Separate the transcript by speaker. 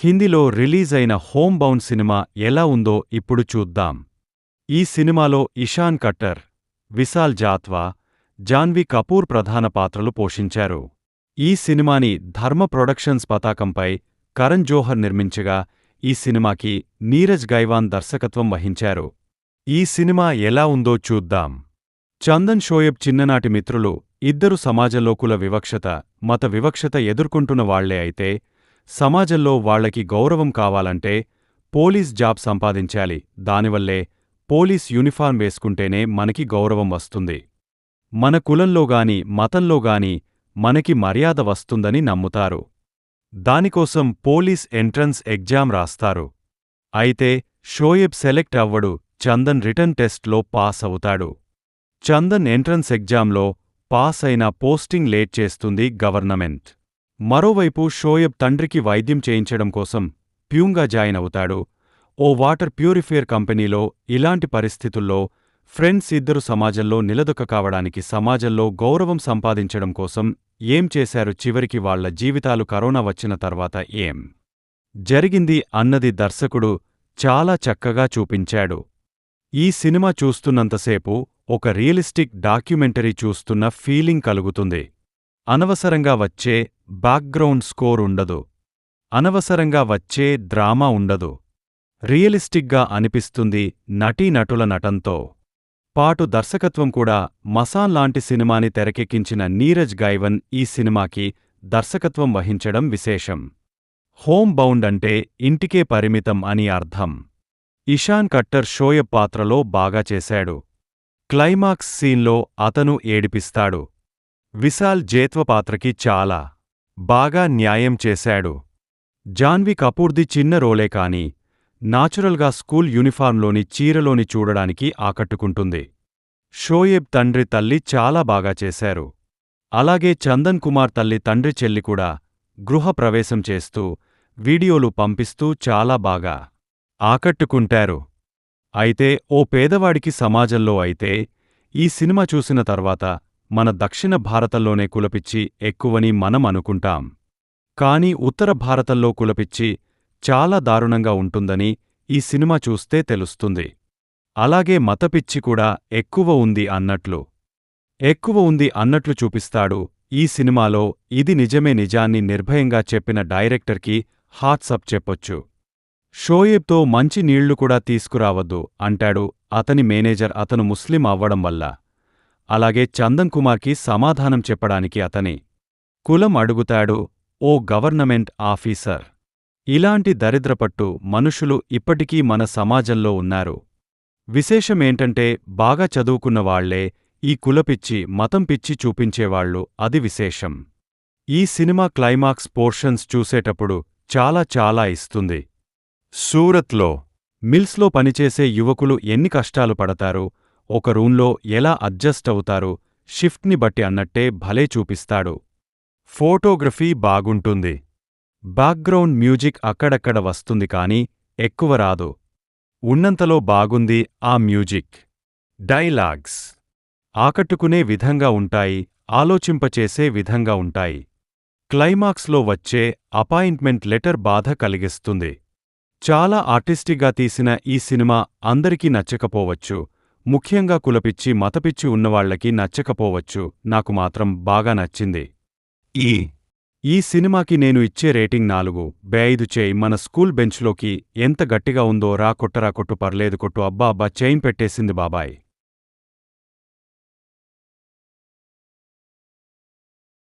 Speaker 1: హిందీలో రిలీజ్ అయిన home bound cinema ఎలా ఉందో ఇప్పుడు చూద్దాం. ఈ సినిమాలో ఇషాన్ కట్టర్, విశాల్ జాత్వా, జాన్వీ కపూర్ ప్రధాన పాత్రలు పోషించారు. ఈ సినిమాని ధర్మ ప్రొడక్షన్స్ పతాకంపై కరణ్ జోహర్ నిర్మించగా, ఈ సినిమాకి నీరజ్ గైవాన్ దర్శకత్వం వహించారు. ఈ సినిమా ఎలా ఉందో చూద్దాం. చందన్ షోయబ్ చిన్ననాటి మిత్రులు ఇద్దరు సమాజంలో కుల వివక్షత, మత వివక్షత ఎదుర్కొంటున్న వాళ్లే అయితే, సమాజంలో వాళ్లకి గౌరవం కావాలంటే పోలీస్ జాబ్ సంపాదించాలి, దానివల్లే పోలీస్ యూనిఫార్మ్ వేసుకుంటేనే మనకి గౌరవం వస్తుంది, మన కులంలోగాని మతంలోగాని మనకి మర్యాద వస్తుందని నమ్ముతారు. దానికోసం పోలీస్ ఎంట్రన్స్ ఎగ్జామ్ రాస్తారు. అయితే షోయబ్ సెలెక్ట్ అవ్వడు, చందన్ రిటర్న్ టెస్ట్లో పాస్ అవుతాడు. చందన్ ఎంట్రన్స్ ఎగ్జామ్లో పాస్ అయినా పోస్టింగ్ లేట్ చేస్తుంది గవర్నమెంట్. మరోవైపు షోయబ్ తండ్రికి వైద్యం చేయించడం కోసం ప్యూన్గా జాయిన్ అవుతాడు. ఓ వాటర్ ప్యూరిఫైయర్ కంపెనీలో. ఇలాంటి పరిస్థితుల్లో ఫ్రెండ్స్ ఇద్దరు సమాజంలో నిలదొక్క కావడానికి, సమాజంలో గౌరవం సంపాదించడం కోసం ఏం చేశారు, చివరికి వాళ్ల జీవితాలు కరోనా వచ్చిన తర్వాత ఏం జరిగింది అన్నది దర్శకుడు చాలా చక్కగా చూపించాడు. ఈ సినిమా చూస్తున్నంతసేపు ఒక రియలిస్టిక్ డాక్యుమెంటరీ చూస్తున్న ఫీలింగ్ కలుగుతుంది. అనవసరంగా వచ్చే బ్యాక్గ్రౌండ్ స్కోర్ ఉండదు, అనవసరంగా వచ్చే డ్రామా ఉండదు. రియలిస్టిక్గా అనిపిస్తుంది నటీనటుల నటంతో పాటు. దర్శకత్వం కూడా. మసాన్ లాంటి సినిమాని తెరకెక్కించిన నీరజ్ గైవన్ ఈ సినిమాకి దర్శకత్వం వహించడం విశేషం. హోమ్ బౌండ్ అంటే ఇంటికే పరిమితం అని అర్థం. ఇషాన్ కట్టర్ షోయబ్ పాత్రలో బాగా చేశాడు. క్లైమాక్స్ సీన్లో అతను ఏడిపిస్తాడు. విశాల్ జేత్వ పాత్రకి చాలా బాగా న్యాయం చేశాడు. జాన్వీ కపూర్ది చిన్న రోలే కాని నాచురల్గా స్కూల్ యూనిఫార్మ్లోని చీరలోని చూడడానికి ఆకట్టుకుంటుంది. షోయబ్ తండ్రి తల్లి చాలా బాగా చేశారు. అలాగే చందన్ కుమార్ తల్లి తండ్రి చెల్లి కూడా గృహప్రవేశం చేస్తూ వీడియోలు పంపిస్తూ చాలా బాగా ఆకట్టుకుంటారు. అయితే ఓ పేదవాడికి సమాజంలో అయితే, ఈ సినిమా చూసిన తర్వాత మన దక్షిణ భారతంలోనే కులపిచ్చి ఎక్కువని మనం అనుకుంటాం. కానీ ఉత్తర భారతంలో కులపిచ్చి చాలా దారుణంగా ఉంటుందని ఈ సినిమా చూస్తే తెలుస్తుంది. అలాగే మతపిచ్చి కూడా ఎక్కువ ఉంది అన్నట్లు చూపిస్తాడు ఈ సినిమాలో. ఇది నిజమే. నిజాన్ని నిర్భయంగా చెప్పిన డైరెక్టర్కి హాట్సప్ చెప్పొచ్చు. షోయబ్తో మంచి నీళ్లు కూడా తీసుకురావద్దు అంటాడు అతని మేనేజర్, అతను ముస్లిం అవ్వడం వల్ల. అలాగే చందన్ కుమార్కి సమాధానం చెప్పడానికి అతని కులం అడుగుతాడు, ఓ గవర్నమెంట్ ఆఫీసర్. ఇలాంటి దరిద్రపట్టు మనుషులు ఇప్పటికీ మన సమాజంలో ఉన్నారు. విశేషమేంటంటే బాగా చదువుకున్న వాళ్లే ఈ కులపిచ్చి, మతం పిచ్చి చూపించేవాళ్లు, అది విశేషం. ఈ సినిమా క్లైమాక్స్ పోర్షన్స్ చూసేటప్పుడు చాలా చాలా ఇస్తుంది. సూరత్లో మిల్స్లో పనిచేసే యువకులు ఎన్ని కష్టాలు పడతారు, ఒక రూంలో ఎలా అడ్జస్ట్ అవుతారు, షిఫ్ట్ని బట్టి అన్నట్టే భలే చూపిస్తాడు. ఫోటోగ్రఫీ బాగుంటుంది. బ్యాక్గ్రౌండ్ మ్యూజిక్ అక్కడక్కడ వస్తుంది కానీ ఎక్కువ రాదు. ఉన్నంతలో బాగుంది ఆ మ్యూజిక్. డైలాగ్స్ ఆకట్టుకునే విధంగా ఉంటాయి, ఆలోచింపచేసే విధంగా ఉంటాయి. క్లైమాక్స్లో వచ్చే అపాయింట్మెంట్ లెటర్ బాధ కలిగిస్తుంది. చాలా ఆర్టిస్టిక్గా తీసిన ఈ సినిమా అందరికీ నచ్చకపోవచ్చు, ముఖ్యంగా కులపిచ్చి, మతపిచ్చి ఉన్నవాళ్లకి నచ్చకపోవచ్చు. నాకు మాత్రం బాగా నచ్చింది. ఈ సినిమాకి నేను ఇచ్చే రేటింగ్ 4/5 చేయి. మన స్కూల్ బెంచ్లోకి ఎంత గట్టిగా ఉందో, రా కొట్టు పర్లేదు కొట్టు, అబ్బా అబ్బా చైన్ పెట్టేసింది బాబాయ్.